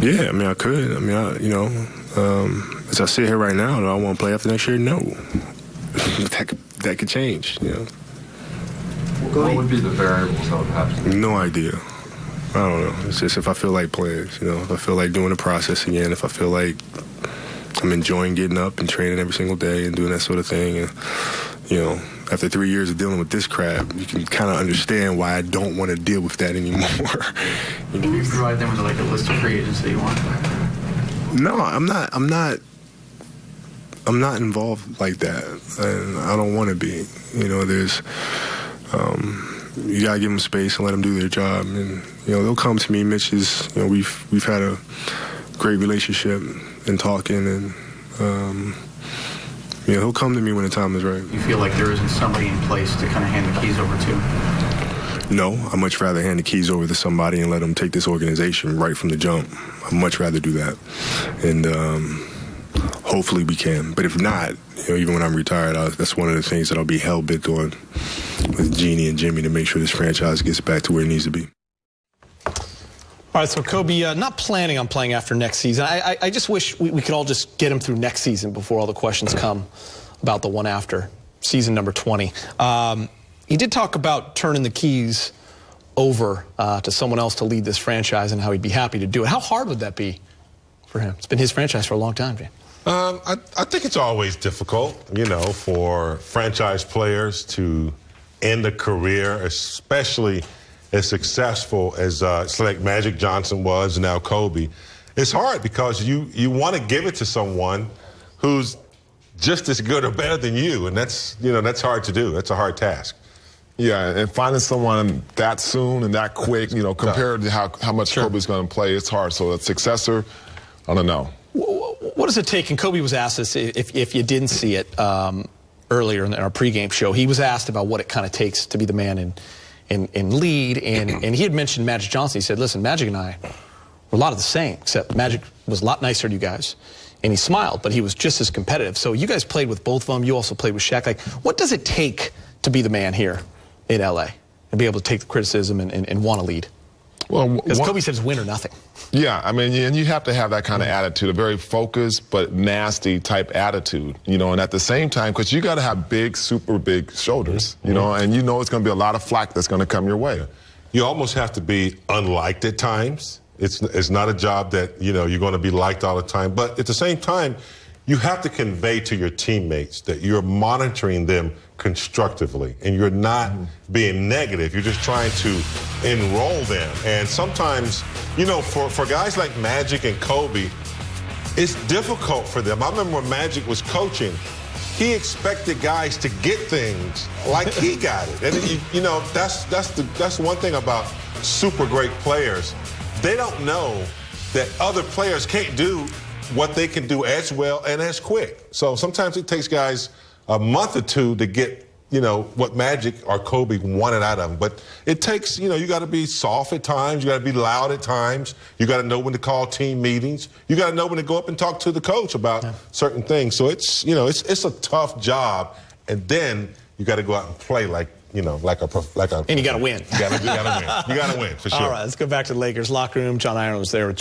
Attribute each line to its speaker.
Speaker 1: Yeah, I mean, I could. I mean, as I sit here right now, do I want to play after next year? No. that could change,
Speaker 2: What would be the variables that would have to?
Speaker 1: No idea. I don't know. It's just if I feel like playing, if I feel like doing the process again, if I feel like I'm enjoying getting up and training every single day and doing that sort of thing. And, after 3 years of dealing with this crap, you can kind of understand why I don't want to deal with that anymore.
Speaker 3: Can you provide them with a list of free agents that you want?
Speaker 1: No, I'm not involved like that, and I don't want to be. There's you gotta give them space and let them do their job, and they'll come to me. Mitch is, we've had a great relationship and talking, and he'll come to me when the time is right.
Speaker 3: You feel like there isn't somebody in place to kind of hand the keys over to?
Speaker 1: No, I'd much rather hand the keys over to somebody and let them take this organization right from the jump. I'd much rather do that, and hopefully we can. But if not, even when I'm retired, that's one of the things that I'll be hell-bent on with Jeannie and Jimmy to make sure this franchise gets back to where it needs to be.
Speaker 4: All right, so Kobe, not planning on playing after next season. I just wish we could all just get him through next season before all the questions come about the one after, season number 20. He did talk about turning the keys over to someone else to lead this franchise and how he'd be happy to do it. How hard would that be for him? It's been his franchise for a long time, Jay.
Speaker 5: I think it's always difficult, for franchise players to end a career, especially as successful as like Magic Johnson was, now Kobe. It's hard because you want to give it to someone who's just as good or better than you, and that's hard to do. That's a hard task.
Speaker 6: Yeah, and finding someone that soon and that quick, compared to how much Kobe's going to play, it's hard. So a successor, I don't know.
Speaker 4: What does it take? And Kobe was asked this, if you didn't see it earlier in our pregame show, he was asked about what it kind of takes to be the man in lead, and he had mentioned Magic Johnson. He said, listen, Magic and I were a lot of the same, except Magic was a lot nicer to you guys. And he smiled, but he was just as competitive. So you guys played with both of them. You also played with Shaq. Like, what does it take to be the man here in L.A. and be able to take the criticism and want to lead?
Speaker 6: Well,
Speaker 4: because Kobe said it's win or nothing.
Speaker 6: Yeah, I mean, and you have to have that kind of attitude, a very focused but nasty type attitude, and at the same time, because you got to have big, super big shoulders, and it's going to be a lot of flack that's going to come your way.
Speaker 5: You almost have to be unliked at times. It's not a job that, you're going to be liked all the time, but at the same time, you have to convey to your teammates that you're monitoring them constructively and you're not being negative. You're just trying to enroll them. And sometimes, for guys like Magic and Kobe, it's difficult for them. I remember when Magic was coaching, he expected guys to get things like he got it. And, that's one thing about super great players. They don't know that other players can't do what they can do as well and as quick. So sometimes it takes guys a month or two to get, what Magic or Kobe wanted out of them. But it takes, you got to be soft at times. You got to be loud at times. You got to know when to call team meetings. You got to know when to go up and talk to the coach about certain things. So it's, it's a tough job. And then you got to go out and play like and you got to win. You got to win. You got to win, for sure.
Speaker 4: All right, let's go back to the Lakers locker room. John Iron was there with